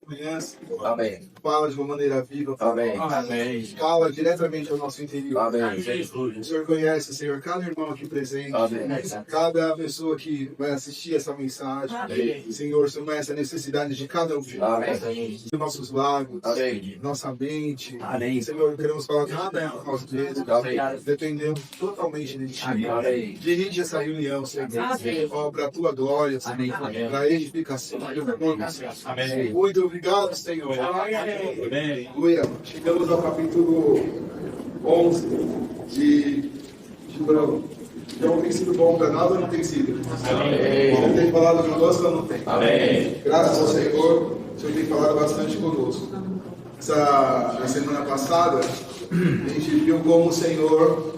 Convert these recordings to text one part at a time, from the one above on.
conhece. Amém. Fala de uma maneira viva. Amém. Amém. Fala diretamente ao nosso interior. Amém. O Senhor conhece, Senhor, cada irmão aqui presente. Amém. Cada pessoa que vai assistir essa mensagem. Amém. Senhor, o Senhor conhece a necessidade de cada um de nós. Amém. De nossos lábios. Amém. Nossa mente. Amém. Senhor, queremos falar nada a nós mesmos. Amém. Dependemos totalmente de Ti. Amém. Dirige essa reunião, Senhor. Amém. Ó, para a Tua glória, Amém. Senhor. Para a edificação do Teu nome, Senhor. Amém. Muito obrigado, Senhor. Amém. Aleluia. Chegamos ao capítulo 11 de João. Então tem sido bom para nós ou não tem sido? Amém. Não tem falado conosco ou não tem? Amém. Graças ao Senhor, o Senhor tem falado bastante conosco. Na semana passada, a gente viu como o Senhor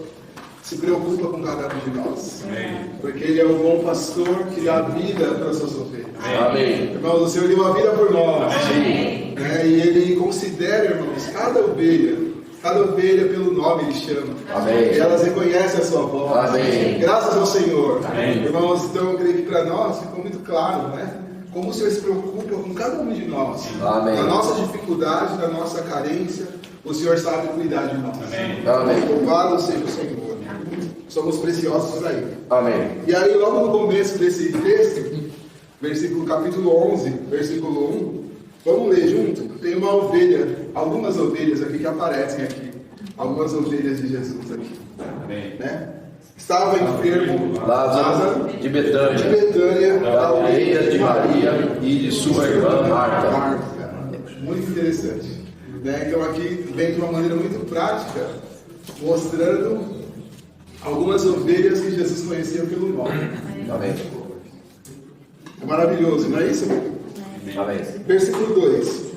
se preocupa com cada um de nós. Amém. Porque Ele é o bom pastor que dá vida para as suas ovelhas. Amém. Irmãos, o Senhor deu a vida por nós. Sim. Né? E Ele considera, irmãos, cada ovelha pelo nome Ele chama. Amém. E elas reconhecem a sua voz. Amém. Graças ao Senhor. Amém. Irmãos, então eu creio que para nós ficou muito claro, né? Como o Senhor se preocupa com cada um de nós. Amém. Da nossa dificuldade, da nossa carência, o Senhor sabe cuidar de nós. Amém. Amém. Louvado seja o Senhor. Somos preciosos aí. Amém. E aí, logo no começo desse texto, versículo capítulo 11, versículo 1, vamos ler junto? Tem uma ovelha, algumas ovelhas aqui que aparecem aqui. Algumas ovelhas de Jesus aqui. Amém. Né? Estava enfermo Lázaro de de Betânia, Betânia, da aldeia de Maria e de sua irmã Marta. Marta. Muito interessante. Né? Então aqui vem de uma maneira muito prática, mostrando algumas ovelhas que Jesus conhecia pelo nome. Amém. É maravilhoso, não é isso? Amém. Versículo 2.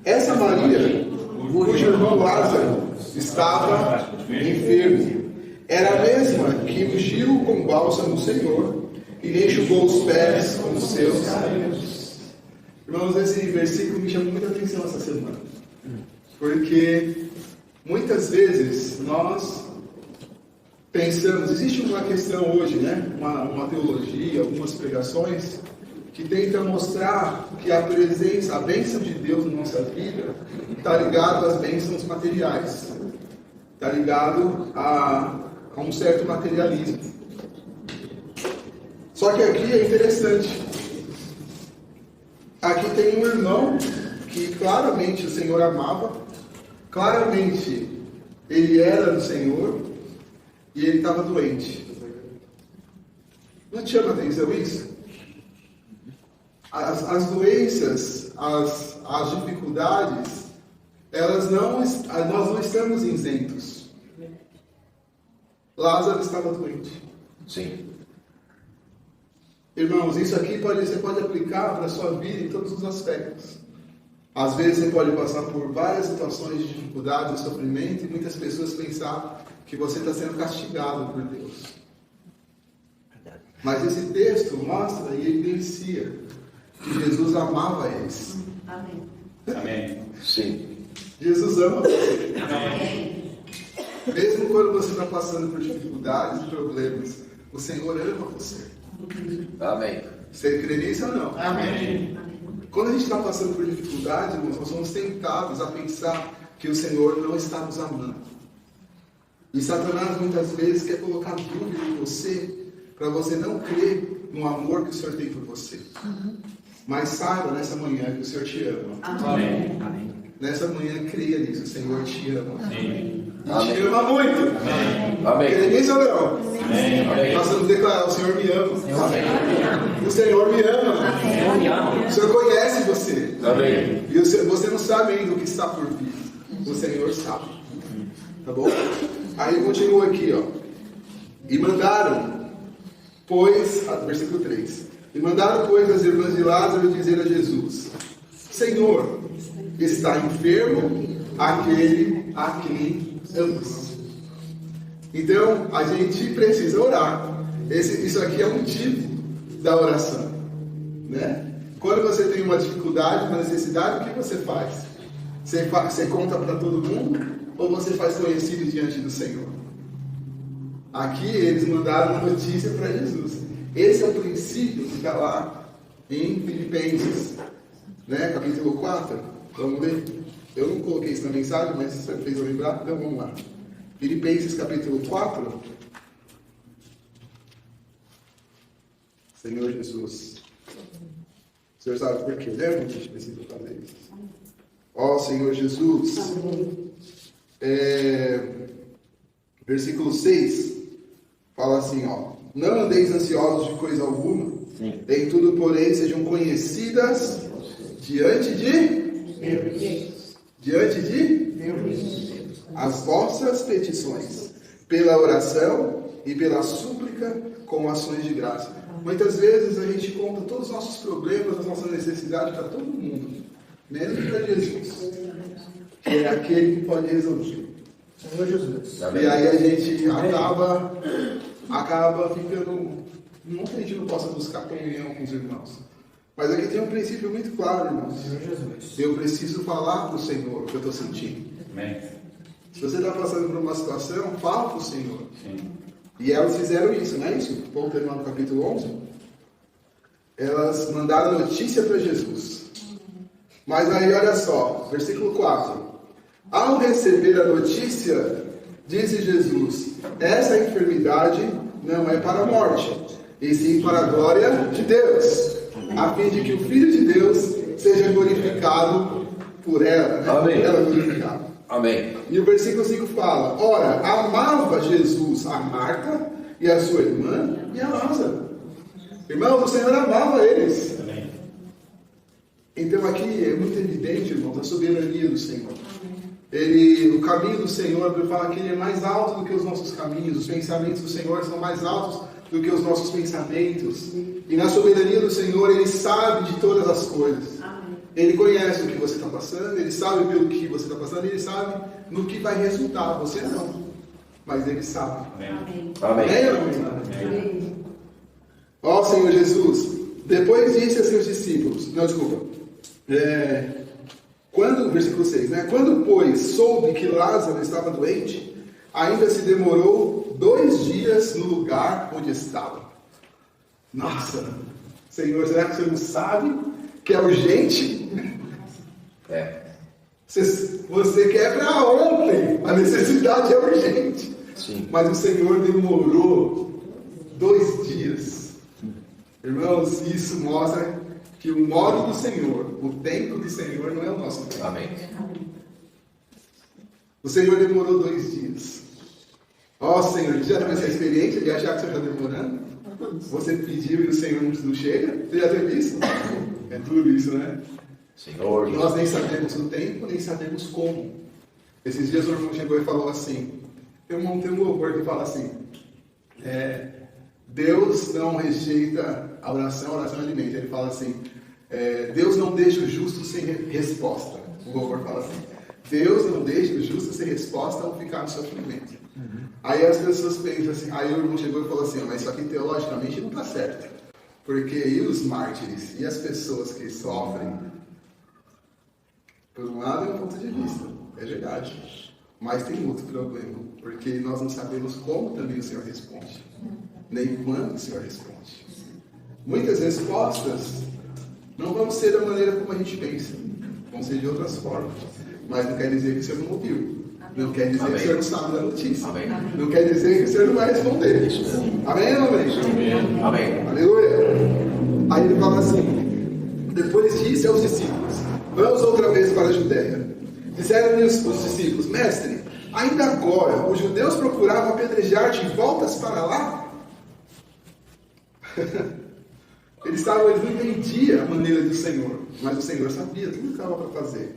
Essa Maria, cujo irmão Lázaro estava enfermo, era a mesma que ungiu com bálsamo o Senhor e lhe enxugou os pés com os seus cabelos. Irmãos, esse versículo me chamou muita atenção essa semana. Porque muitas vezes nós pensamos, existe uma questão hoje, né? Uma teologia, algumas pregações que tenta mostrar que a presença, a bênção de Deus na nossa vida está ligado às bênçãos materiais, está ligado a um certo materialismo. Só que aqui é interessante. Aqui tem um irmão que claramente o Senhor amava, claramente ele era do Senhor e ele estava doente. Não te chama atenção isso? As doenças, as dificuldades, nós não estamos isentos. Lázaro estava doente. Sim. Irmãos, isso aqui você pode aplicar para a sua vida em todos os aspectos. Às vezes você pode passar por várias situações de dificuldade, de sofrimento, e muitas pessoas pensar que você está sendo castigado por Deus. Mas esse texto mostra e evidencia que Jesus amava eles. Amém. Amém. Sim. Jesus ama você. Amém. Mesmo quando você está passando por dificuldades e problemas, o Senhor ama você. Amém. Você crê nisso ou não? Amém. Quando a gente está passando por dificuldades, irmãos, nós somos tentados a pensar que o Senhor não está nos amando. E Satanás muitas vezes quer colocar dúvida em você, para você não crer no amor que o Senhor tem por você. Mas saiba nessa manhã que o Senhor te ama. Amém. Nessa manhã creia nisso, o Senhor te ama. Amém. E te ama muito. Amém. Crê nisso ou não? Amém. Nós vamos declarar, o Senhor me ama. Amém. O Senhor me ama. O Senhor conhece você. Amém. E você não sabe ainda o que está por vir. O Senhor sabe. Tá bom? Aí continua aqui, ó. E mandaram, pois, versículo 3. E mandaram, pois, as irmãs de Lázaro dizer a Jesus: Senhor, está enfermo aquele a quem amas. Então, a gente precisa orar. Isso aqui é um tipo da oração, né? Quando você tem uma dificuldade, uma necessidade, o que você faz? Você conta para todo mundo ou você faz conhecido diante do Senhor? Aqui eles mandaram uma notícia para Jesus. Esse é o princípio que está lá em Filipenses. né? Capítulo 4. Vamos ler? Eu não coloquei isso na mensagem, mas você fez eu lembrar, então vamos lá. Filipenses capítulo 4. Senhor Jesus. O Senhor sabe por quê, né? A gente precisa fazer isso. Ó Senhor Jesus. Versículo 6 fala assim, ó. Não andeis ansiosos de coisa alguma. Sim. Em tudo, porém, sejam conhecidas diante de as vossas petições, pela oração e pela súplica com ações de graça. Muitas vezes a gente conta todos os nossos problemas, as nossas necessidades para todo mundo, menos para Jesus, que é aquele que pode resolver. Senhor Jesus. E aí a gente acaba ficando. Não que a gente não possa buscar comunhão com os irmãos. Mas aqui tem um princípio muito claro, irmãos. Senhor Jesus. Eu preciso falar para o Senhor o que eu estou sentindo. Amém. Se você está passando por uma situação, fala para o Senhor. Sim. E elas fizeram isso, não é isso? Voltando lá no capítulo 11. Elas mandaram notícia para Jesus. Mas aí, olha só, versículo 4. Ao receber a notícia, disse Jesus, essa enfermidade não é para a morte, e sim para a glória de Deus, a fim de que o Filho de Deus seja glorificado por ela. Né? Amém. Por ela glorificado. Amém. E o versículo 5 fala, ora, amava Jesus a Marta e a sua irmã e a Lázaro. Irmãos, o Senhor amava eles. Amém. Então aqui é muito evidente, irmãos, a soberania do Senhor. O caminho do Senhor, ele fala que ele é mais alto do que os nossos caminhos, os pensamentos do Senhor são mais altos do que os nossos pensamentos. E na soberania do Senhor, ele sabe de todas as coisas. Ele conhece o que você está passando, ele sabe pelo que você está passando, ele sabe no que vai resultar. Você não, mas ele sabe. Amém. Amém. Amém. Ó Senhor Jesus, depois disse a seus discípulos, não, desculpa, versículo 6, né? Quando, pois, soube que Lázaro estava doente, ainda se demorou 2 dias no lugar onde estava. Nossa, Senhor, será que você não sabe que é urgente? Você quer para ontem, a necessidade é urgente. Sim. Mas o Senhor demorou 2 dias. Irmãos, isso mostra que o modo do Senhor, o tempo do Senhor não é o nosso tempo. Amém. O Senhor demorou 2 dias. Ó Senhor, já teve essa experiência de achar que você está demorando? Você pediu e o Senhor não chega? Você já teve isso? É tudo isso, né? Senhor. Nós nem sabemos o tempo, nem sabemos como. Esses dias o irmão chegou e falou assim, tem um louvor que fala assim, Deus não rejeita a oração alimenta. Ele fala assim, Deus não deixa o justo sem resposta. O louvor fala assim, Deus não deixa o justo sem resposta ao ficar no sofrimento. Aí as pessoas pensam assim, aí o irmão chegou e falou assim, mas isso aqui teologicamente não está certo. Porque e os mártires, e as pessoas que sofrem? Por um lado é um ponto de vista, é verdade. Mas tem outro problema, porque nós não sabemos como também o Senhor responde, nem quando o Senhor responde. Muitas respostas não vão ser da maneira como a gente pensa, vão ser de outras formas. Mas não quer dizer que o Senhor não ouviu. Não quer dizer que o Senhor não sabe da notícia. Amém. Não quer dizer que o Senhor não vai responder. Amém ou amém? Amém. Aleluia. Aí ele fala assim, depois disse aos discípulos, vamos outra vez para a Judéia. Disseram-lhe os discípulos, mestre, ainda agora os judeus procuravam apedrejar-te e voltas para lá? Eles não entendiam a maneira do Senhor, mas o Senhor sabia tudo que estava para fazer.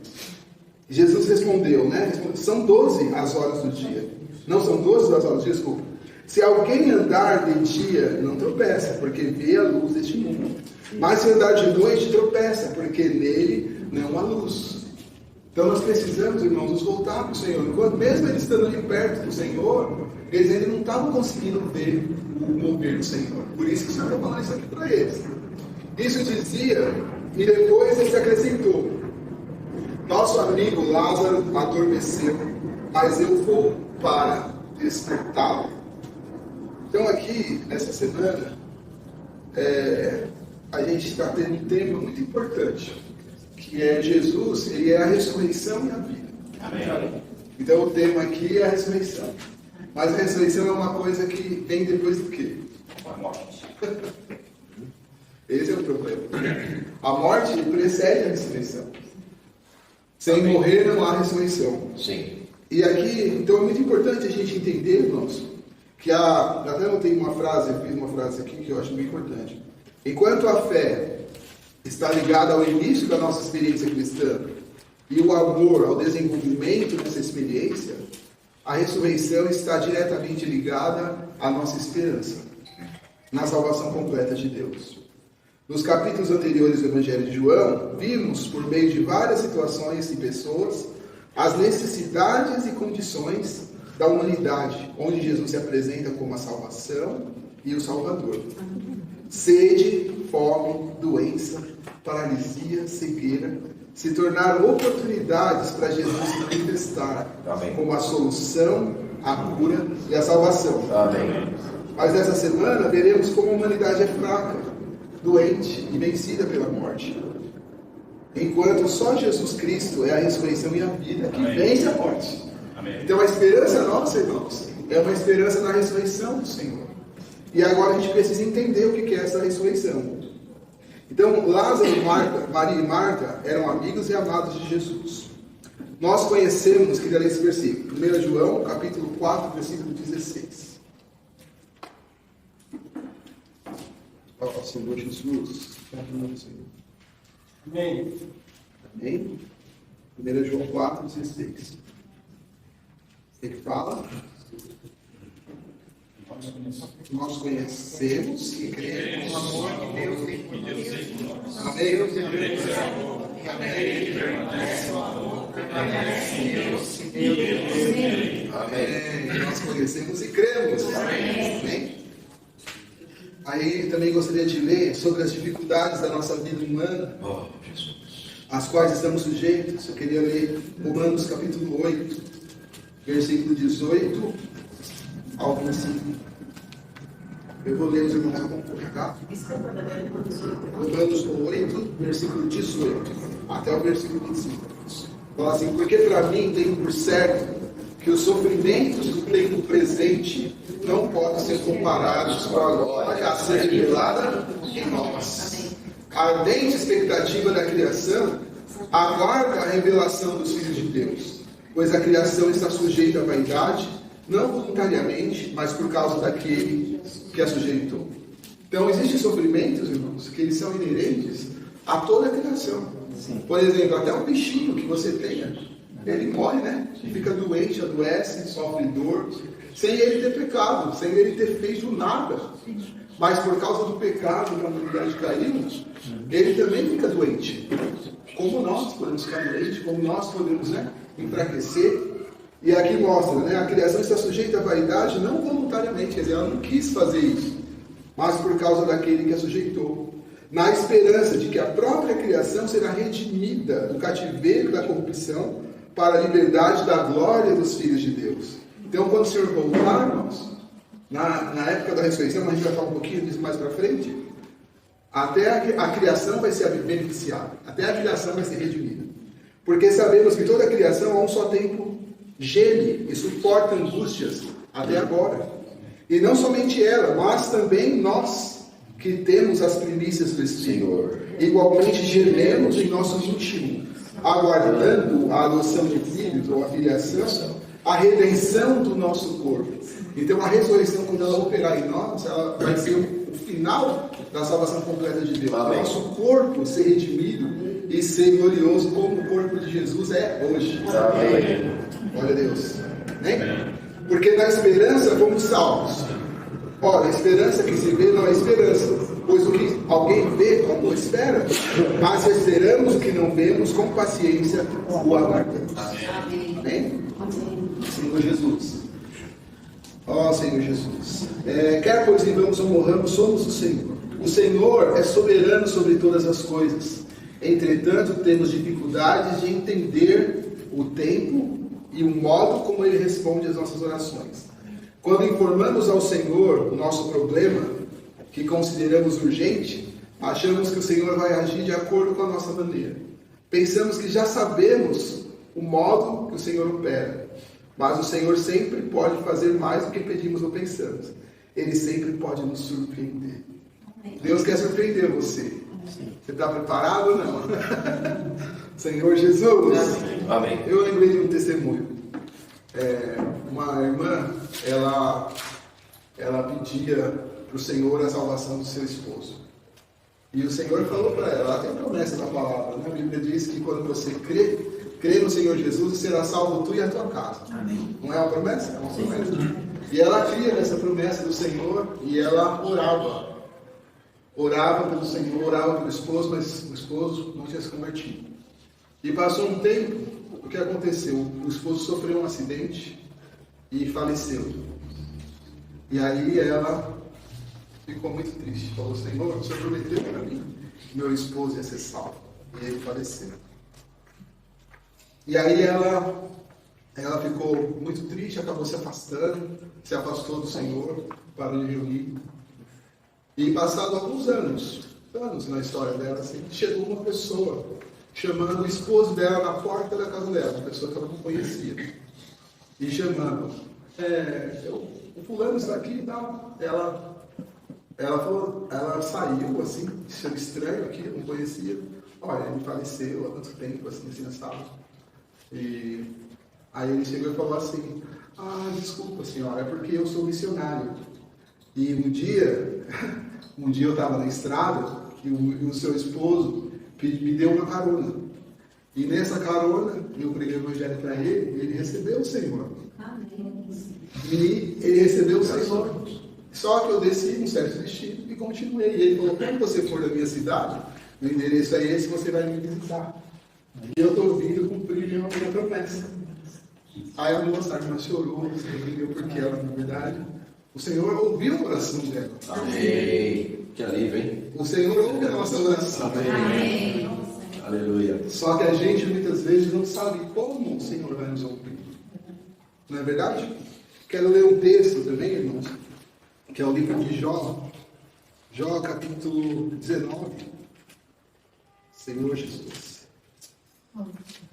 E Jesus respondeu, são 12 as horas do dia. Não são 12 as horas do dia, desculpa. Se alguém andar de dia, não tropeça, porque vê a luz deste mundo. Mas se andar de noite, tropeça, porque nele não há luz. Então nós precisamos, irmãos, nos voltar para o Senhor. Enquanto mesmo eles estando ali perto do Senhor, eles ainda não estavam conseguindo ver o mover do Senhor. Por isso que o Senhor está falando isso aqui para eles. Isso dizia, e depois ele se acrescentou. Nosso amigo Lázaro adormeceu, mas eu vou para despertá-lo. Então aqui, nessa semana, a gente está tendo um tema muito importante, que é Jesus, ele é a ressurreição e a vida. Amém. Então o tema aqui é a ressurreição. Mas a ressurreição é uma coisa que vem depois do quê? A morte. Esse é o problema. A morte precede a ressurreição. Sem morrer não há ressurreição. Sim. E aqui, então é muito importante a gente entender, irmãos, que até eu tenho uma frase, eu fiz uma frase aqui que eu acho muito importante. Enquanto a fé está ligada ao início da nossa experiência cristã e o amor ao desenvolvimento dessa experiência, a ressurreição está diretamente ligada à nossa esperança na salvação completa de Deus. Nos capítulos anteriores do Evangelho de João, vimos, por meio de várias situações e pessoas, as necessidades e condições da humanidade, onde Jesus se apresenta como a salvação e o Salvador. Sede, fome, doença, paralisia, cegueira, se tornaram oportunidades para Jesus se manifestar como a solução, a cura e a salvação. Amém. Mas nessa semana veremos como a humanidade é fraca, doente e vencida pela morte. Enquanto só Jesus Cristo é a ressurreição e a vida que vence a morte. Amém. Então a esperança nossa, irmãos, é uma esperança na ressurreição do Senhor. E agora a gente precisa entender o que é essa ressurreição. Então Lázaro, Maria e Marta eram amigos e amados de Jesus. Nós conhecemos, queria ler esse versículo, 1 João, capítulo 4, versículo 16. Ó Senhor Jesus. Amém. Amém? 1 João 4, 16. Ele fala: nós conhecemos e cremos no amor que Deus tem por nós. Amém? Amém. Nós conhecemos e cremos. Amém? Aí também gostaria de ler sobre as dificuldades da nossa vida humana, às quais estamos sujeitos. Eu queria ler Romanos capítulo 8, versículo 18 ao 25. Eu vou ler os irmãos acompanham, tá? Romanos 8, versículo 18 até o versículo 25. Fala assim: porque para mim tenho por certo que os sofrimentos do tempo presente não podem ser comparados com a glória a ser revelada em nós. A ardente expectativa da criação aguarda a revelação dos filhos de Deus, pois a criação está sujeita à vaidade, não voluntariamente, mas por causa daquele que a sujeitou. Então, existem sofrimentos, irmãos, que eles são inerentes a toda a criação. Por exemplo, até um bichinho que você tenha, ele morre, né? Fica doente, adoece, sofre dor, sem ele ter pecado, sem ele ter feito nada. Mas por causa do pecado que a humanidade caiu, ele também fica doente. Como nós podemos ficar doentes, como nós podemos, né, enfraquecer. E aqui mostra, né, a criação está sujeita à vaidade não voluntariamente, quer dizer, ela não quis fazer isso, mas por causa daquele que a sujeitou, na esperança de que a própria criação será redimida do cativeiro da corrupção para a liberdade da glória dos filhos de Deus. Então, quando o Senhor voltar, irmãos, na época da ressurreição, a gente vai falar um pouquinho disso mais para frente, até a criação vai ser beneficiada, até a criação vai ser redimida. Porque sabemos que toda a criação a um só tempo geme e suporta angústias até agora. E não somente ela, mas também nós, que temos as primícias do Espírito, igualmente gememos em nosso íntimo, aguardando a adoção de filhos ou a filiação, a redenção do nosso corpo. Então a ressurreição, quando ela operar em nós, ela vai ser o final da salvação completa de Deus. O nosso corpo ser redimido e ser glorioso como o corpo de Jesus é hoje. Amém. Glória a Deus. Amém? Porque na esperança fomos salvos. Ora, a esperança que se vê não é esperança, pois o que alguém vê como espera, mas esperamos o que não vemos, com paciência o aguardamos. Amém? Senhor Jesus. Ó Senhor Jesus. Quer pois vivamos ou morramos, somos o Senhor. O Senhor é soberano sobre todas as coisas. Entretanto, temos dificuldades de entender o tempo e o modo como Ele responde às nossas orações. Quando informamos ao Senhor o nosso problema, que consideramos urgente, achamos que o Senhor vai agir de acordo com a nossa maneira. Pensamos que já sabemos o modo que o Senhor opera, mas o Senhor sempre pode fazer mais do que pedimos ou pensamos. Ele sempre pode nos surpreender. Deus quer surpreender você. Você está preparado ou não? Senhor Jesus. Amém. Eu lembrei de um testemunho. Uma irmã, ela pedia para o Senhor a salvação do seu esposo. E o Senhor falou para ela tem promessa na palavra, né? A Bíblia diz que quando você crê no Senhor Jesus, será salvo tu e a tua casa. Amém. Não é uma promessa? É uma promessa. E ela cria nessa promessa do Senhor e ela orava. Orava pelo Senhor, orava pelo esposo, mas o esposo não tinha se convertido. E passou um tempo, o que aconteceu? O esposo sofreu um acidente e faleceu. E aí ela ficou muito triste. Falou, Senhor, o Senhor prometeu para mim que meu esposo ia ser salvo. E ele faleceu. E aí ela ficou muito triste, acabou se afastando, se afastou do Senhor, parou de reunir. E passado alguns anos na história dela, assim, chegou uma pessoa chamando o esposo dela na porta da casa dela, uma pessoa que ela não conhecia. E chamando, o fulano está aqui e tal. Ela falou, ela saiu assim, achando estranho aqui, não conhecia. Olha, ele faleceu há tanto tempo, assim assado. E aí ele chegou e falou assim, desculpa senhora, é porque eu sou missionário. E um dia eu estava na estrada e o seu esposo me deu uma carona. E nessa carona, eu preguei o evangelho para ele, e ele recebeu o Senhor. Amém. E ele recebeu o Senhor. Só que eu desci um certo destino e continuei. E ele falou, quando você for da minha cidade, o endereço é esse, você vai me visitar. E eu estou vindo cumprir minha promessa. Aí a moça chorou, se arrependeu porque ela, na verdade, o Senhor ouviu a oração dela. Amém. Que alívio, hein? O Senhor ouve a nossa oração. Amém. Aleluia. Só que a gente muitas vezes não sabe como o Senhor vai nos ouvir. Não é verdade? Quero ler um texto também, irmãos, que é o livro de Jó. Jó, capítulo 19. Senhor Jesus.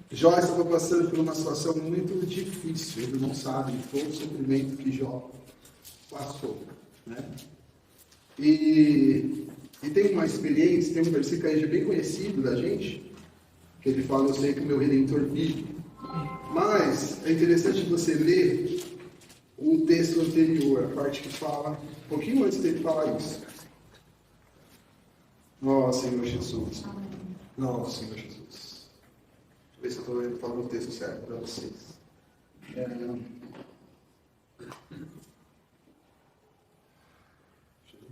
Jó estava passando por uma situação muito difícil. Ele não sabe todo o sofrimento que Jó passou, né? E tem uma experiência, tem um versículo aí bem conhecido da gente, que ele fala, eu sei que o meu Redentor vive. Mas é interessante você ler o texto anterior, a parte que fala, um pouquinho antes dele falar isso. Nossa, Senhor Jesus. Nossa, Senhor Jesus. Deixa eu ver se eu estou falando o texto certo para vocês.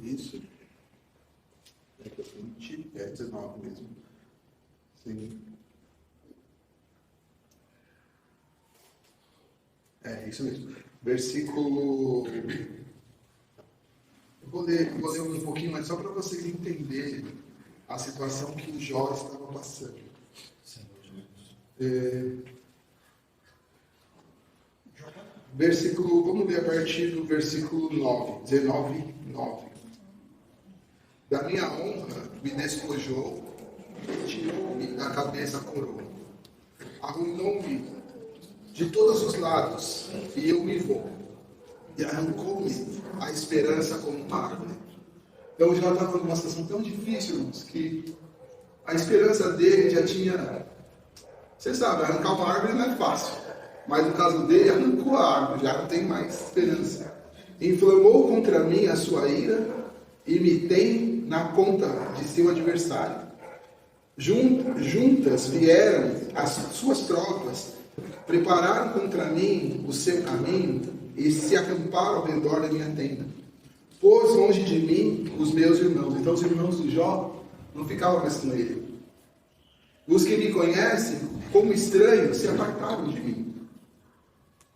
Isso. É 19 mesmo. Sim. É isso mesmo. Versículo. Eu vou ler um pouquinho, mas só para vocês entenderem a situação que o Jó estava passando. Vamos ler a partir do versículo 9, 19, 9. Da minha honra me despojou, tirou-me da cabeça a coroa, arruinou-me de todos os lados, e eu me vou, e arrancou-me a esperança como uma árvore. Então já estava numa situação tão difícil, irmãos, que a esperança dele já tinha... Você sabe, arrancar uma árvore não é fácil, mas no caso dele, arrancou a árvore, já não tem mais esperança. Inflamou contra mim a sua ira, e me tem na conta de seu adversário. Juntas vieram as suas tropas, prepararam contra mim o seu caminho e se acamparam ao redor da minha tenda. Pôs longe de mim os meus irmãos. Então os irmãos do Jó não ficavam mais com ele. Os que me conhecem como estranho se apartaram de mim.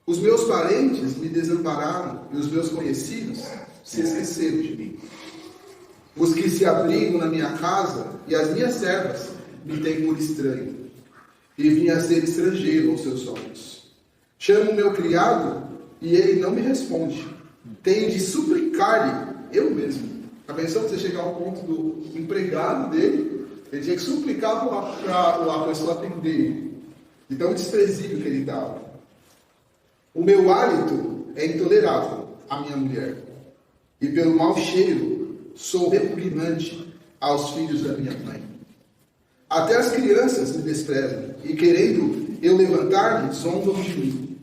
Os meus parentes me desampararam e os meus conhecidos se esqueceram de mim. Os que se abrigam na minha casa e as minhas servas me têm por estranho, e vim a ser estrangeiro aos seus olhos. Chamo meu criado e ele não me responde. Tenho de suplicar-lhe eu mesmo. A pensão você chegar ao ponto do empregado dele Ele tinha que suplicar para a pessoa atender. De tão desprezível que ele estava. O meu hálito é intolerável à minha mulher. E pelo mau cheiro sou repugnante aos filhos da minha mãe. Até as crianças me desprezam. E querendo eu levantar-me, zombam de mim.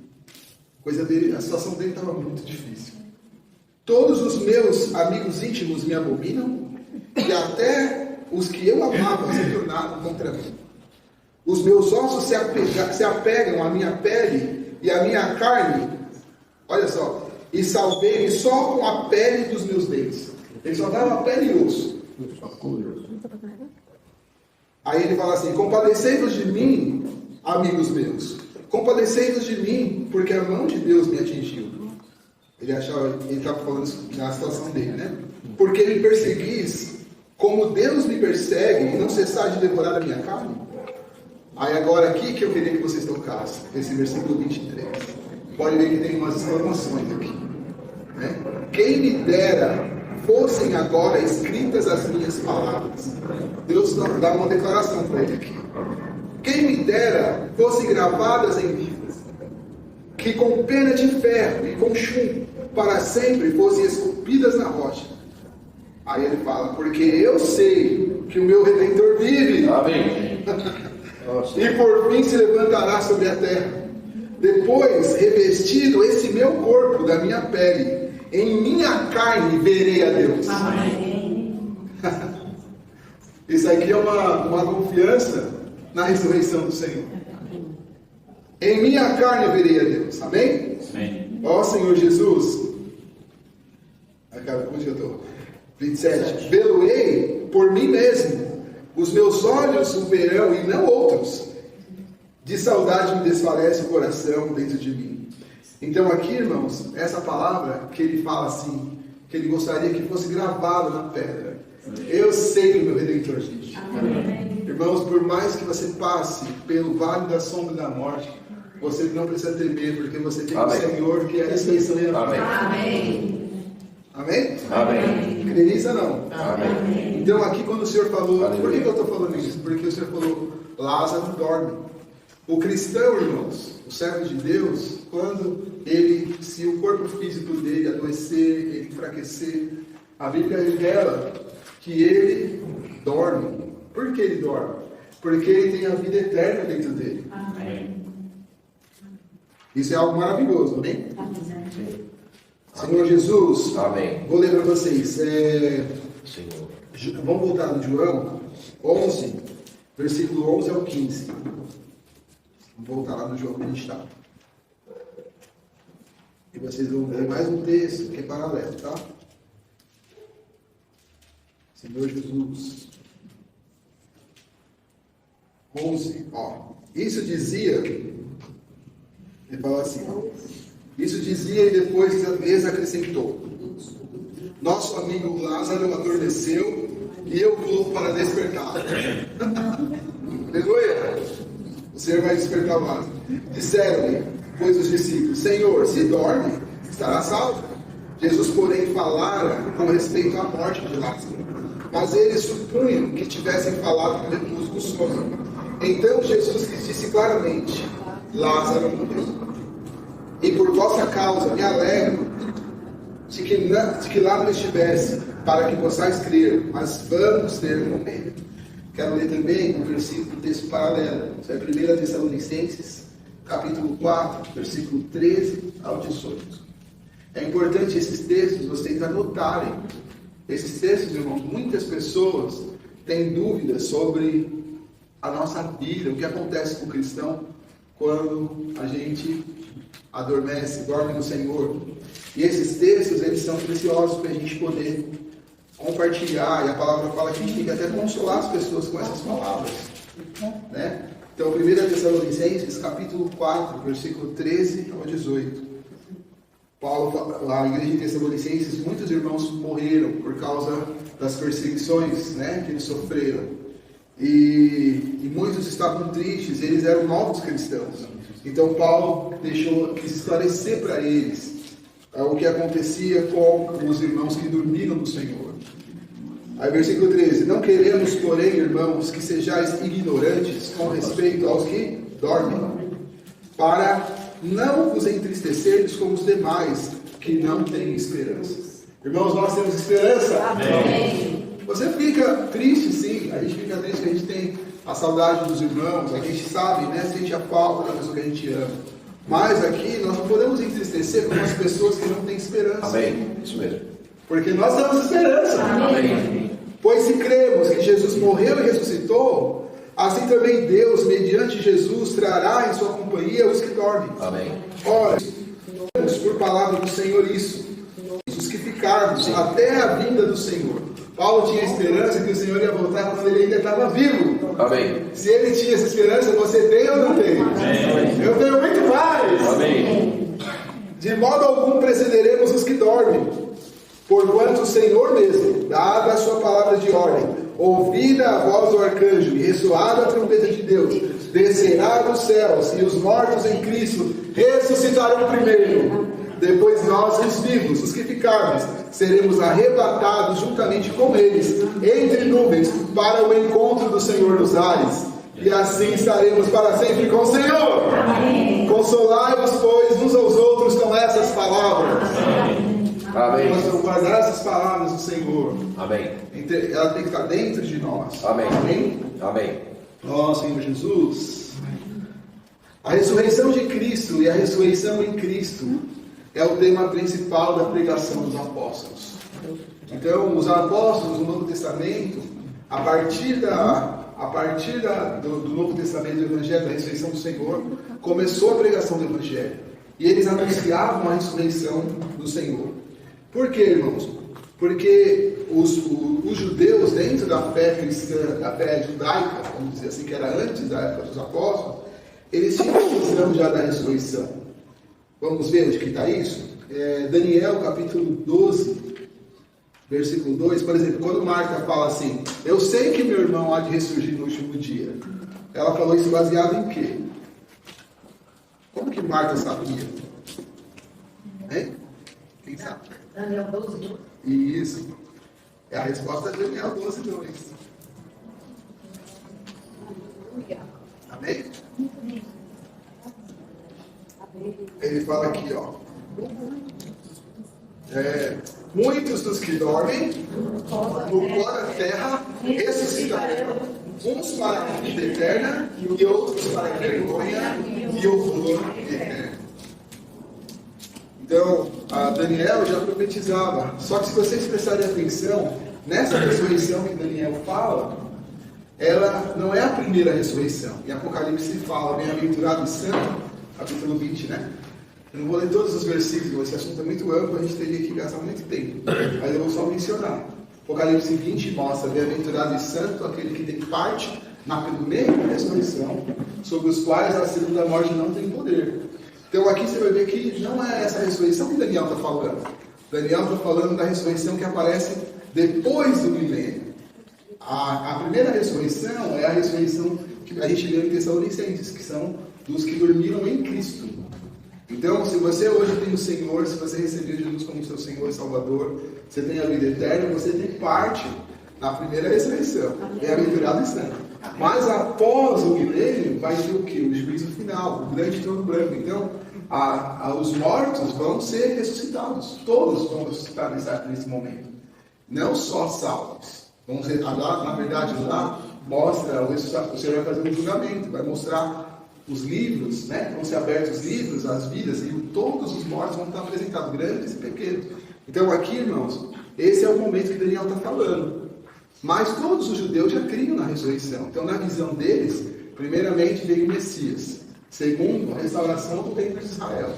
A situação dele estava muito difícil. Todos os meus amigos íntimos me abominam. E até os que eu amava se tornaram contra mim. Os meus ossos se apegam à minha pele e à minha carne. Olha só. E salvei-me só com a pele dos meus dentes. Ele só dava pele e osso. Aí ele fala assim: compadecei-vos de mim, amigos meus. Compadecei-vos de mim, porque a mão de Deus me atingiu. Ele estava falando na situação dele, né? Porque me perseguis, como Deus me persegue, e não cessar de devorar a minha carne. Aí agora aqui que eu queria que vocês tocassem, esse versículo 23. Pode ver que tem umas exclamações aqui. Né? Quem me dera fossem agora escritas as minhas palavras. Deus dá uma declaração para ele aqui. Quem me dera fossem gravadas em livros, que com pena de ferro e com chumbo para sempre fossem esculpidas na rocha. Aí ele fala: porque eu sei que o meu Redentor vive. Amém. E por fim se levantará sobre a terra. Depois, revestido esse meu corpo da minha pele, em minha carne verei a Deus. Amém. Isso aqui é uma confiança na ressurreição do Senhor. Em minha carne eu verei a Deus. Amém? Amém. Ó Senhor Jesus. Onde eu estou? 27. Vê-lo-ei por mim mesmo. Os meus olhos o verão e não outros. De saudade me desfalece o coração dentro de mim. Então aqui, irmãos, essa palavra que ele fala assim, que ele gostaria que fosse gravada na pedra. Eu sei que o meu Redentor vive. Irmãos, por mais que você passe pelo vale da sombra da morte, você não precisa temer, porque você tem o Senhor que é a ressurreição e a vida. Amém. Amém? Amém. Crê nisso ou não? Amém. Então aqui quando o Senhor falou, por que eu estou falando isso? Porque o Senhor falou, Lázaro dorme. O cristão, irmãos, o servo de Deus, quando se o corpo físico dele adoecer, ele enfraquecer, a Bíblia revela que ele dorme. Por que ele dorme? Porque ele tem a vida eterna dentro dele. Amém. Isso é algo maravilhoso, amém? Senhor Jesus, Amém. vou ler para vocês. Senhor. Vamos voltar no João 11, versículo 11 ao 15. Vamos voltar lá no João que a gente está. E vocês vão ver mais um texto que é paralelo, tá? Senhor Jesus. 11, ó. Isso dizia, ele fala assim, ó. Isso dizia e depois lhes acrescentou: nosso amigo Lázaro adormeceu e eu vou para despertá-lo. Aleluia! O Senhor vai despertar o Lázaro. Disseram-lhe, pois, os discípulos: Senhor, se dorme, estará salvo. Jesus, porém, falara com respeito à morte de Lázaro. Mas eles supunham que tivessem falado do sono. Então Jesus lhes disse claramente: Lázaro morreu. E por vossa causa me alegro de que lá não estivesse, para que possais crer, mas vamos ter com ele. Quero ler também um versículo, um texto paralelo. Isso é 1 Tessalonicenses, capítulo 4, versículo 13 ao 18. É importante esses textos vocês anotarem. Esses textos, irmãos, muitas pessoas têm dúvidas sobre a nossa vida, o que acontece com o cristão quando a gente adormece, dorme no Senhor. E esses textos, eles são preciosos para a gente poder compartilhar, e a palavra fala que a gente tem que até consolar as pessoas com essas palavras, né? Então, 1 Tessalonicenses, capítulo 4, versículo 13 ao 18. Paulo fala, lá na igreja de Tessalonicenses, muitos irmãos morreram por causa das perseguições, né, que eles sofreram. E muitos estavam tristes, eles eram novos cristãos. Então Paulo quis esclarecer para eles o que acontecia com os irmãos que dormiram no Senhor. Aí versículo 13, não queremos, porém, irmãos, que sejais ignorantes com respeito aos que dormem, para não vos entristecerdes como os demais, que não têm esperança. Irmãos, nós temos esperança? Amém. Você fica triste, sim, a gente fica triste que a gente tem a saudade dos irmãos, a gente sabe, né, sente a falta da pessoa que a gente ama. Mas aqui nós não podemos entristecer com as pessoas que não têm esperança. Amém. Isso mesmo. Porque nós temos esperança. Amém. Pois se cremos que Jesus morreu e ressuscitou, assim também Deus, mediante Jesus, trará em sua companhia os que dormem. Amém. Ora, por palavra do Senhor isso, os que ficarmos até a vinda do Senhor. Paulo tinha esperança que o Senhor ia voltar quando ele ainda estava vivo. Amém. Se ele tinha essa esperança, você tem ou não tem? Amém. Eu tenho muito mais. Amém. De modo algum precederemos os que dormem, porquanto o Senhor mesmo, dada a sua palavra de ordem, ouvida a voz do arcanjo e ressoada a trombeta de Deus, descerá dos céus, e os mortos em Cristo ressuscitarão primeiro. Depois nós, os vivos, os que ficarmos, seremos arrebatados juntamente com eles, entre nuvens, para o encontro do Senhor nos ares. E assim estaremos para sempre com o Senhor. Amém. Consolai-vos, pois, uns aos outros com essas palavras. Amém. Nós vamos guardar essas palavras do Senhor. Amém. Ela tem que estar dentro de nós. Amém. Amém? Amém. Ó Senhor Jesus. A ressurreição de Cristo e a ressurreição em Cristo é o tema principal da pregação dos apóstolos. Então, os apóstolos do Novo Testamento, a partir do Novo Testamento, do Evangelho, da ressurreição do Senhor, começou a pregação do Evangelho. E eles anunciavam a ressurreição do Senhor. Por quê, irmãos? Porque os judeus, dentro da fé cristã, da fé judaica, vamos dizer assim, que era antes da época dos apóstolos, eles tinham a visão já da ressurreição. Vamos ver onde que está isso? Daniel, capítulo 12, versículo 2, por exemplo, quando Marta fala assim, eu sei que meu irmão há de ressurgir no último dia. Ela falou isso baseado em quê? Como que Marta sabia? Hein? Quem sabe? Daniel 12. Isso. É a resposta de Daniel 12, 2. Amém? Ele fala aqui, ó. Muitos dos que dormem no pó da terra ressuscitarão, uns para a vida eterna e outros para a vergonha e horror eterno. Então, a Daniel já profetizava. Só que se vocês prestarem atenção, nessa ressurreição que Daniel fala, ela não é a primeira ressurreição. Em Apocalipse fala, bem-aventurado e santo, capítulo 20, né? Eu não vou ler todos os versículos, esse assunto é muito amplo, a gente teria que gastar muito tempo. Mas eu vou só mencionar. Apocalipse 20 mostra, bem-aventurado e santo, aquele que tem parte na primeira ressurreição, sobre os quais a segunda morte não tem poder. Então aqui você vai ver que não é essa ressurreição que Daniel está falando. Daniel está falando da ressurreição que aparece depois do milênio. A primeira ressurreição é a ressurreição que a gente lê em Tessalonicenses, que são dos que dormiram em Cristo. Então, se você hoje tem o Senhor, se você recebeu Jesus como seu Senhor e Salvador, você tem a vida eterna, você tem parte na primeira ressurreição. Bem-aventurado e santo. Mas após o milênio, vai ter o quê? O juízo final, o grande trono branco. Então, os mortos vão ser ressuscitados. Todos vão ressuscitar nesse momento. Não só salvos. Vamos ver, lá, na verdade, lá mostra o Senhor vai fazer um julgamento, vai mostrar os livros, né? Vão ser abertos os livros, as vidas, e todos os mortos vão estar apresentados, grandes e pequenos. Então aqui, irmãos, esse é o momento que Daniel está falando. Mas todos os judeus já criam na ressurreição. Então, na visão deles, primeiramente veio o Messias. Segundo, a restauração do reino de Israel.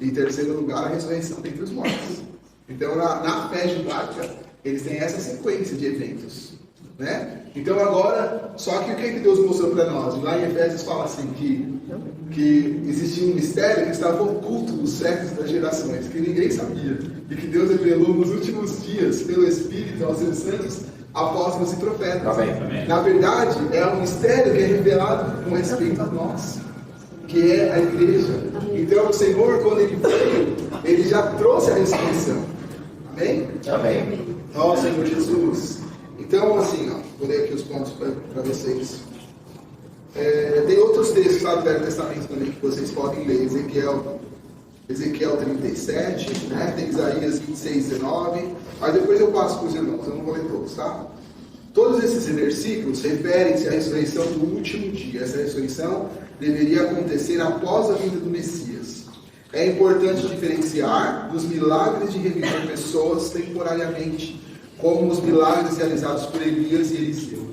E em terceiro lugar, a ressurreição dentre os mortos. Então, na fé judaica, eles têm essa sequência de eventos, né? Então agora, só que o que Deus mostrou para nós? Lá em Efésios fala assim, que existia um mistério que estava oculto dos séculos das gerações, que ninguém sabia, e que Deus revelou nos últimos dias, pelo Espírito, aos seus santos apóstolos e profetas. Amém. Na verdade, é um mistério que é revelado com respeito a nós, que é a igreja. Então o Senhor, quando Ele veio, Ele já trouxe a ressurreição. Amém? Amém. Ó Senhor Jesus. Então, assim, ó, vou ler aqui os pontos para vocês. Tem outros textos lá do Velho Testamento também que vocês podem ler. Ezequiel 37, né? Tem Isaías 26, 19. Aí depois eu passo para os irmãos, eu não vou ler todos, tá? Todos esses versículos referem-se à ressurreição do último dia. Essa ressurreição deveria acontecer após a vinda do Messias. É importante diferenciar dos milagres de reviver pessoas temporariamente, como os milagres realizados por Elias e Eliseu.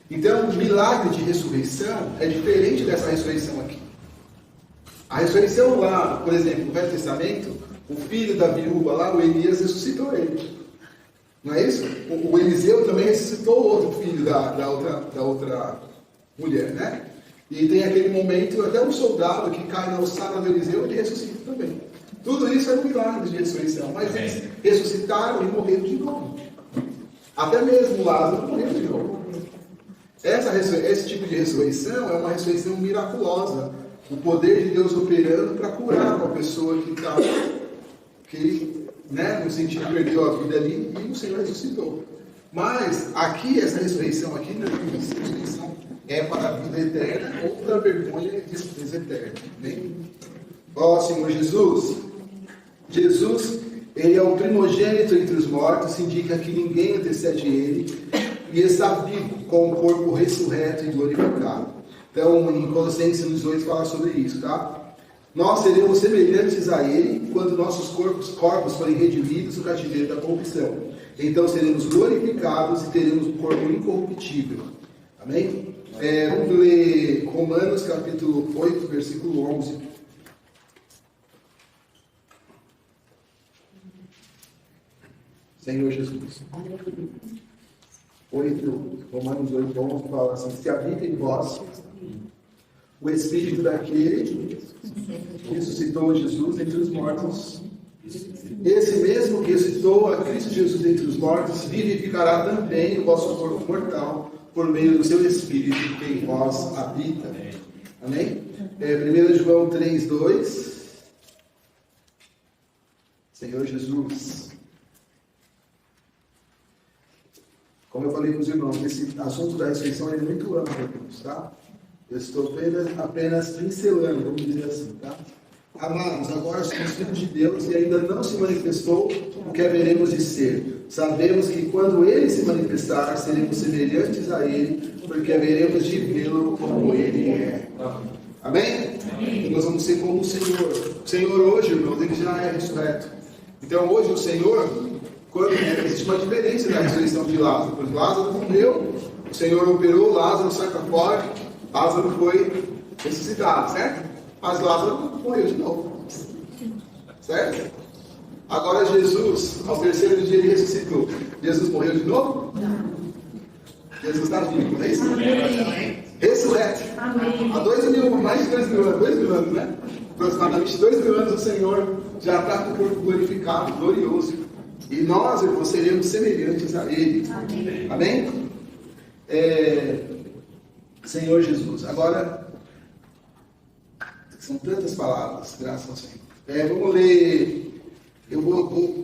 Então, o milagre de ressurreição é diferente dessa ressurreição aqui. A ressurreição lá, por exemplo, no Velho Testamento, o filho da viúva lá, o Elias, ressuscitou ele. Não é isso? O Eliseu também ressuscitou o outro filho da outra mulher, né? E tem aquele momento, até um soldado que cai na ossada do Eliseu, ele ressuscita também. Tudo isso é um milagre de ressurreição, mas eles ressuscitaram e morreram de novo. Até mesmo Lázaro morreu de novo. Esse tipo de ressurreição é uma ressurreição miraculosa. O poder de Deus operando para curar uma pessoa que no sentido perdeu a vida ali e o Senhor ressuscitou. Mas aqui, essa ressurreição aqui não é essa ressurreição, é para a vida eterna ou para a vergonha e despesa eterna. Bem? Ó Senhor Jesus, ele é o primogênito entre os mortos, indica que ninguém antecede ele e está vivo com o corpo ressurreto e glorificado. Então, em Colossenses 2 fala sobre isso, tá? Nós seremos semelhantes a ele quando nossos corpos forem redimidos do cativeiro da corrupção. Então seremos glorificados e teremos um corpo incorruptível. Amém? Vamos ler Romanos capítulo 8, versículo 11. Senhor Jesus. Romanos 8, 11 fala assim: se habita em vós o Espírito daquele que ressuscitou Jesus entre os mortos, esse mesmo que ressuscitou a Cristo Jesus entre os mortos, vivificará também o vosso corpo mortal, por meio do seu Espírito que em vós habita. Amém? 1 João 3, 2. Senhor Jesus. Como eu falei para os irmãos, esse assunto da ressurreição é muito amplo, tá? Eu estou apenas pincelando, vamos dizer assim, tá? Amados, agora somos filhos de Deus e ainda não se manifestou o que haveremos de ser. Sabemos que quando Ele se manifestar, seremos semelhantes a Ele, porque haveremos de vê-lo como Ele é. Amém? Amém. Nós vamos ser como o Senhor. O Senhor hoje, irmãos, Ele já é ressurreto. Então hoje o Senhor, existe uma diferença na ressurreição de Lázaro. Pois Lázaro morreu, o Senhor operou, Lázaro sai para fora, Lázaro foi ressuscitado, certo? Mas Lázaro morreu de novo. Certo? Agora Jesus, ao terceiro dia, ele ressuscitou. Jesus morreu de novo? Não. Jesus está vivo, não é isso? Amém. Ressurreto. Amém. Há mais de 2.000 anos, né? Aproximadamente 2.000 anos o Senhor já está com o corpo glorificado, glorioso. E nós, irmãos, seremos semelhantes a Ele. Amém? Amém? Senhor Jesus. Agora, são tantas palavras, graças ao Senhor. Vamos ler. Eu vou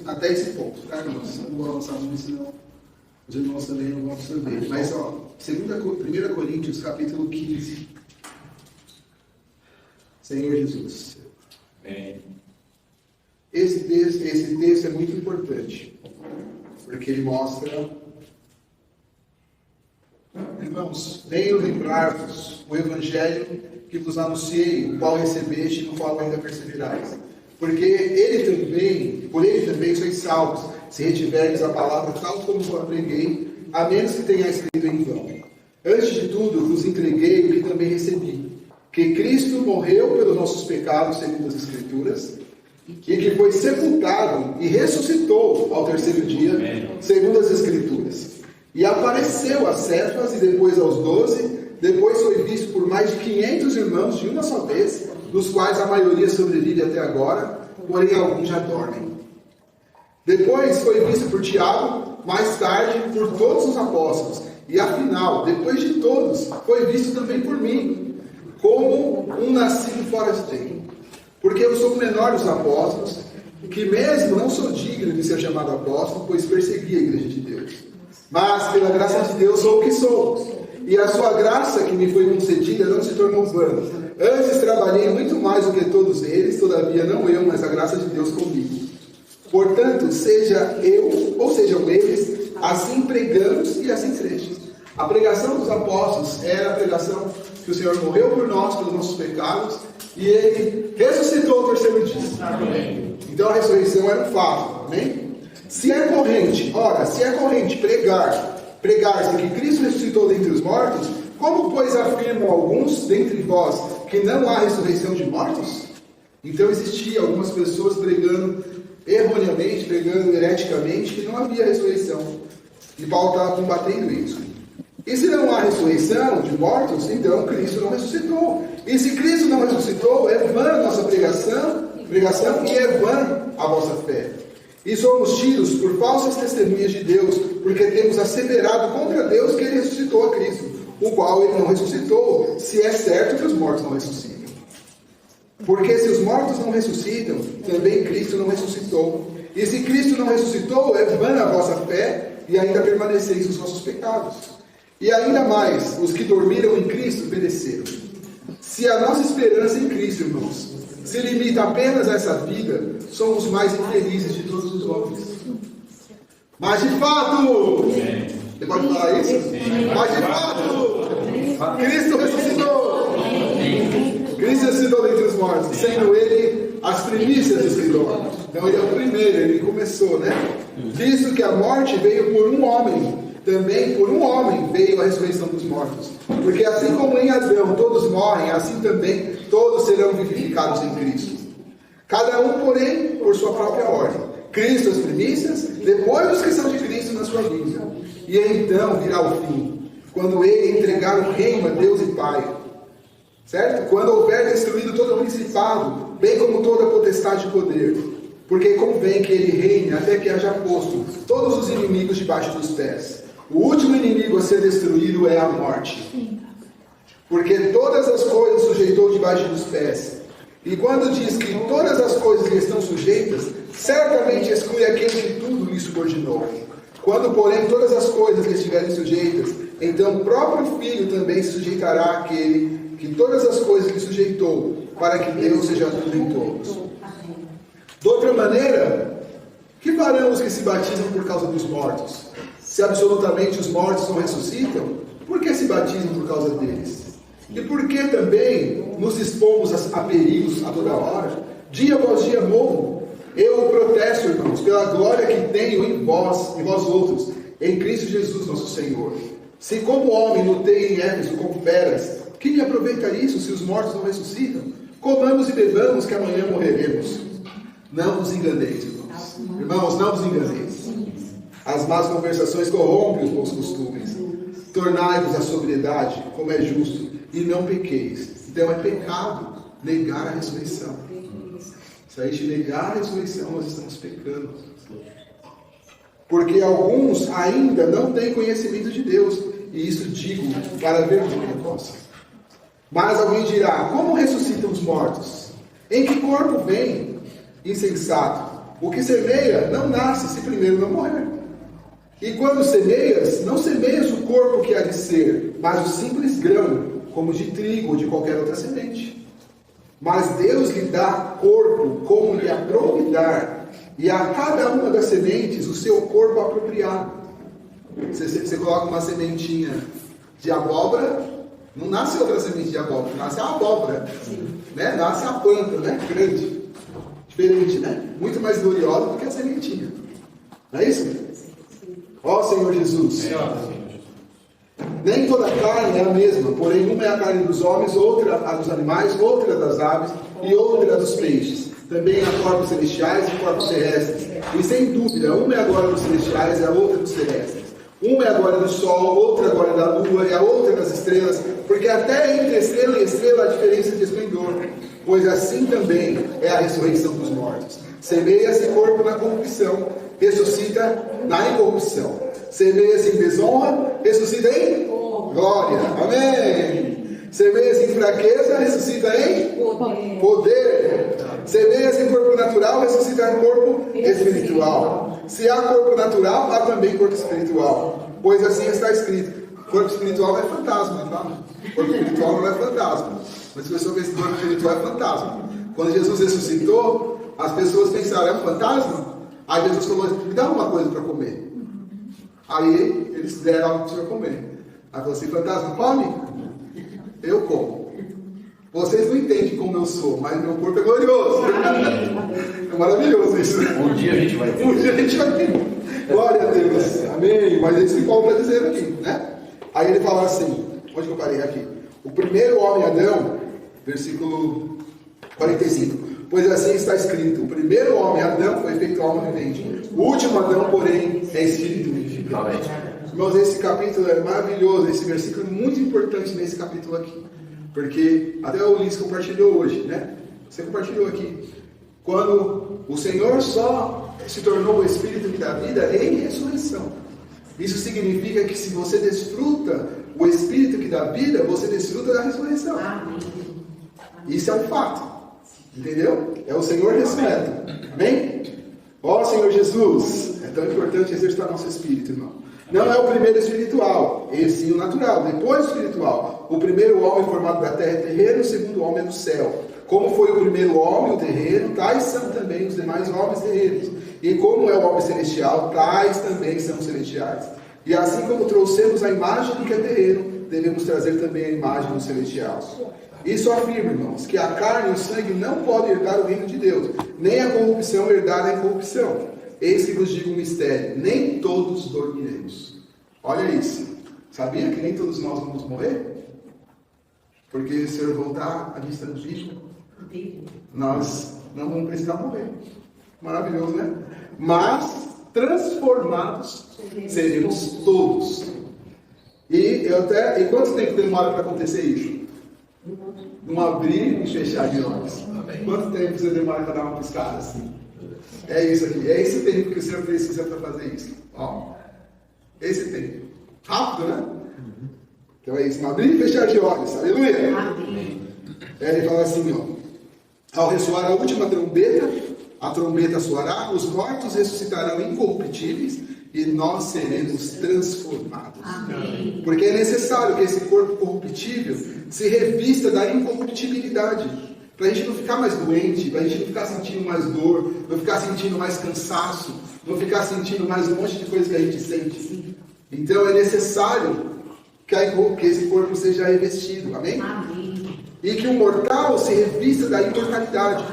até esse ponto, tá, irmãos? Eu não vou avançar muito, senão os irmãos também não vão absorver. Mas, 1 Coríntios, capítulo 15. Senhor Jesus. Amém. Esse texto é muito importante, porque ele mostra, irmãos, venho lembrar-vos o evangelho que vos anunciei, o qual recebeste e no qual ainda perseverais. Porque por ele também sois salvos, se retiverdes a palavra tal como vos preguei, a menos que tenhais crido em vão. Antes de tudo, vos entreguei o que também recebi, que Cristo morreu pelos nossos pecados, segundo as Escrituras, e que foi sepultado e ressuscitou ao terceiro dia, segundo as Escrituras. E apareceu a Cefas e depois aos 12, depois foi visto por mais de 500 irmãos de uma só vez, dos quais a maioria sobrevive até agora, porém alguns já dormem. Depois foi visto por Tiago, mais tarde por todos os apóstolos, e afinal, depois de todos, foi visto também por mim, como um nascido fora de tempo. Porque eu sou o menor dos apóstolos, que mesmo não sou digno de ser chamado apóstolo, pois persegui a igreja de Deus. Mas pela graça de Deus sou o que sou. E a sua graça que me foi concedida não se tornou vã. Antes trabalhei muito mais do que todos eles, todavia não eu, mas a graça de Deus comigo. Portanto, seja eu ou sejam eles, assim pregamos e assim cremos. A pregação dos apóstolos era a pregação que o Senhor morreu por nós, pelos nossos pecados, e Ele ressuscitou ao terceiro dia. Amém. Então a ressurreição era um fato. Amém? Se é corrente pregar-se que Cristo ressuscitou dentre os mortos, como, pois, afirmam alguns dentre vós que não há ressurreição de mortos? Então existia algumas pessoas pregando erroneamente, pregando hereticamente, que não havia ressurreição. E Paulo estava combatendo isso. E se não há ressurreição de mortos, então Cristo não ressuscitou. E se Cristo não ressuscitou, é vã a nossa pregação e é vã a vossa fé. E somos tidos por falsas testemunhas de Deus, porque temos asseverado contra Deus que Ele ressuscitou a Cristo, o qual Ele não ressuscitou, se é certo que os mortos não ressuscitam. Porque se os mortos não ressuscitam, também Cristo não ressuscitou. E se Cristo não ressuscitou, é vã a vossa fé, e ainda permaneceis nos vossos pecados. E ainda mais, os que dormiram em Cristo pereceram. Se a nossa esperança em Cristo, irmãos, se limita apenas a essa vida, somos mais infelizes de todos os homens. Mas de fato, você pode falar isso? Mas de fato, Cristo ressuscitou. Cristo ressuscitou dentre os mortos, sendo Ele as primícias dos que dormem. Então Ele é o primeiro, Ele começou, né? Visto que a morte veio por um homem, também por um homem veio a ressurreição dos mortos. Porque assim como em Adão todos morrem, assim também todos serão vivificados em Cristo. Cada um, porém, por sua própria ordem. Cristo as primícias, depois os que são de Cristo na sua vida. E então virá o fim, quando Ele entregar o reino a Deus e Pai. Certo? Quando houver destruído todo o principado, bem como toda a potestade e poder. Porque convém que Ele reine até que haja posto todos os inimigos debaixo dos pés. O último inimigo a ser destruído é a morte. Porque todas as coisas sujeitou debaixo dos pés. E quando diz que todas as coisas lhe estão sujeitas, certamente exclui aquele que tudo lhe subordinou. Quando, porém, todas as coisas lhe estiverem sujeitas, então o próprio Filho também se sujeitará àquele que todas as coisas lhe sujeitou, para que Deus seja tudo em todos. De outra maneira, que farão os que se batizam por causa dos mortos? Se absolutamente os mortos não ressuscitam, por que se batizam por causa deles? E por que também nos expomos a perigos a toda hora? Dia após dia morro. Eu o protesto, irmãos, pela glória que tenho em vós outros, em Cristo Jesus nosso Senhor. Se como homem lutei em Éfeso com feras, que me aproveita isso se os mortos não ressuscitam? Comamos e bebamos, que amanhã morreremos. Não vos enganeis, irmãos. Irmãos, não vos enganeis. As más conversações corrompem os bons costumes. Tornai-vos a sobriedade, como é justo, e não pequeis. Então é pecado negar a ressurreição. Se a gente negar a ressurreição, nós estamos pecando. Porque alguns ainda não têm conhecimento de Deus, e isso digo para vergonha vossa. Mas alguém dirá: como ressuscitam os mortos? Em que corpo vem? Insensato. O que semeia não nasce se primeiro não morrer. E quando semeias, não semeias o corpo que há de ser, mas o simples grão, como de trigo ou de qualquer outra semente. Mas Deus lhe dá corpo como lhe aprouve dar, e a cada uma das sementes o seu corpo apropriado. Você coloca uma sementinha de abóbora, não nasce outra semente de abóbora, nasce a abóbora, né? Nasce a planta, né? Grande, diferente, né? Muito mais gloriosa do que a sementinha. Não é isso? Ó Senhor Jesus. Nem toda carne é a mesma, porém uma é a carne dos homens, outra a dos animais, outra das aves e outra dos peixes. Também há corpos celestiais e corpos terrestres. E sem dúvida, uma é agora dos celestiais e a outra dos terrestres. Uma é agora do sol, outra agora da lua e a outra das estrelas, porque até entre estrela e estrela há diferença de esplendor. Pois assim também é a ressurreição dos mortos. Semeia-se corpo na corrupção, ressuscita na incorrupção. Semeia-se em desonra, ressuscita em glória. Amém. Semeia-se em fraqueza, ressuscita em poder. Semeia-se em corpo natural, ressuscita em corpo espiritual. Se há corpo natural, há também corpo espiritual. Pois assim está escrito. Corpo espiritual não é fantasma, tá? Corpo espiritual não é fantasma. Mas se você ver esse corpo espiritual é fantasma. Quando Jesus ressuscitou, as pessoas pensaram, é um fantasma? Aí Jesus falou, me dá uma coisa para comer. Aí eles deram algo para o senhor comer. Aí falou assim, fantasma, come? Eu como. Vocês não entendem como eu sou, mas meu corpo é glorioso. É maravilhoso isso. Um dia a gente vai ter. Um dia a gente vai ter. Glória a Deus. Amém. Mas é isso que Paulo está dizendo aqui, né? Aí ele fala assim, onde que eu parei aqui? O primeiro homem Adão, versículo 45. Pois assim está escrito, o primeiro homem Adão foi feito alma vivente. O último Adão, porém, é espírito vivificante. Amém. Irmãos, esse capítulo é maravilhoso, esse versículo é muito importante nesse capítulo aqui. Porque até o Ulisses compartilhou hoje, né? Você compartilhou aqui. Quando o Senhor só se tornou o Espírito que dá vida em ressurreição. Isso significa que se você desfruta o Espírito que dá vida, você desfruta da ressurreição. Isso é um fato. Entendeu? É o Senhor ressurreto. Amém? Ó Senhor Jesus, é tão importante exercitar nosso espírito, irmão. Não é o primeiro espiritual, esse sim o natural, depois o espiritual. O primeiro homem formado da terra é terreno, o segundo homem é do céu. Como foi o primeiro homem, o terreno, tais são também os demais homens terrenos. E como é o homem celestial, tais também são os celestiais. E assim como trouxemos a imagem do que é terreno, devemos trazer também a imagem do celestial. Isso afirma, irmãos, que a carne e o sangue não podem herdar o reino de Deus, nem a corrupção herdar a incorrupção. Eis que vos digo um mistério, nem todos dormiremos. Olha isso. Sabia que nem todos nós vamos morrer? Porque se o Senhor voltar, a vista do bicho, nós não vamos precisar morrer. Maravilhoso, né? Mas transformados seremos todos. E quanto tempo demora para acontecer isso? Um abrir e fechar de olhos. Quanto tempo você demora para dar uma piscada assim? É isso aqui. É esse tempo que o Senhor precisa para fazer isso. Ó, esse tempo. Rápido, né? Então é isso. Um abrir e fechar de olhos. Aleluia. Ele fala assim, ó. Ao ressoar a última trombeta, a trombeta soará, os mortos ressuscitarão incorruptíveis e nós seremos transformados. Amém. Porque é necessário que esse corpo corruptível se revista da incorruptibilidade. Para a gente não ficar mais doente, para a gente não ficar sentindo mais dor, não ficar sentindo mais cansaço, não ficar sentindo mais um monte de coisa que a gente sente. Então é necessário que esse corpo seja revestido. Amém? Amém. E que o mortal se revista da imortalidade.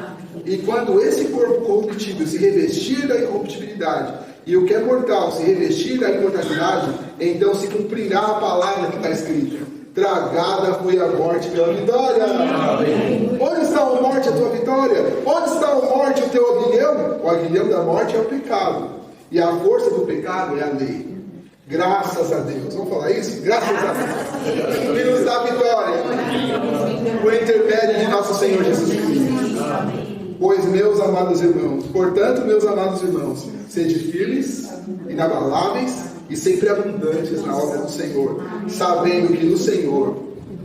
E quando esse corpo corruptível se revestir da incorruptibilidade, e o que é mortal se revestir da imortalidade, então se cumprirá a palavra que está escrita. Tragada foi a morte pela vitória. Amém. Onde está a morte, a tua vitória? Onde está a morte, o teu aguilhão? O aguilhão da morte é o pecado. E a força do pecado é a lei. Graças a Deus. Vamos falar isso? Graças a Deus. Que nos dá vitória. Por intermédio de nosso Senhor Jesus Cristo. Pois, meus amados irmãos, portanto, meus amados irmãos, sede firmes, inabaláveis e sempre abundantes na obra do Senhor, sabendo que no Senhor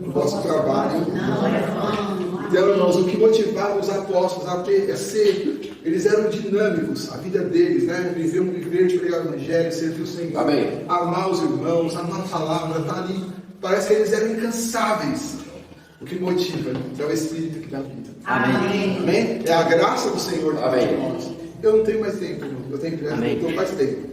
o vosso trabalho não é vão. Então, irmãos, o que motivava os apóstolos a ser, eles eram dinâmicos, a vida deles, né? Viver de pregar o Evangelho, servir o Senhor, Amém. Amar os irmãos, amar a palavra, tá ali. Parece que eles eram incansáveis. O que motiva é o Espírito que dá vida. Amém. Amém? É a graça do Senhor. Amém. Eu não tenho mais tempo, irmão. Eu tenho Amém. então faz tempo.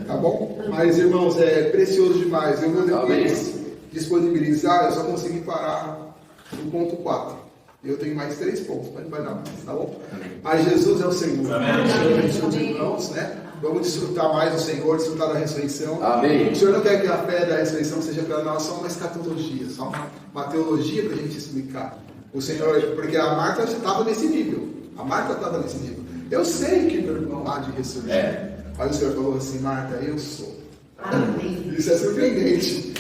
Tá bom? Mas, irmãos, é precioso demais. Eu vou depois disponibilizar, eu só consegui parar no ponto 4. Eu tenho mais 3 pontos, mas não vai dar mais, tá bom? Amém. Mas Jesus é o Senhor. Amém. O Senhor abençoe os irmãos, né? Vamos desfrutar mais do Senhor, desfrutar da ressurreição. Amém. O Senhor não quer que a fé da ressurreição seja para nós só uma escatologia, só uma teologia para a gente explicar. O Senhor, porque a Marta estava nesse nível. A Marta estava nesse nível. Eu sei que meu irmão há de ressurgir. Mas o Senhor falou assim, Marta, eu sou. Amém. Isso é surpreendente.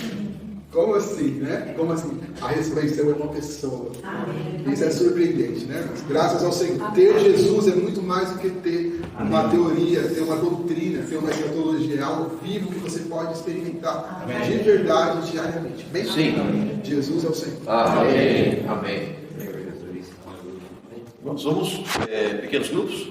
Como assim, né? Como assim? A ressurreição é uma pessoa. Amém. Isso é surpreendente, né? Mas graças ao Senhor. Ter Jesus é muito mais do que ter uma teoria, ter uma doutrina, ter uma escatologia. É algo vivo que você pode experimentar de verdade diariamente. Bem? Sim. Jesus é o Senhor. Amém. Amém. Nós vamos pequenos grupos.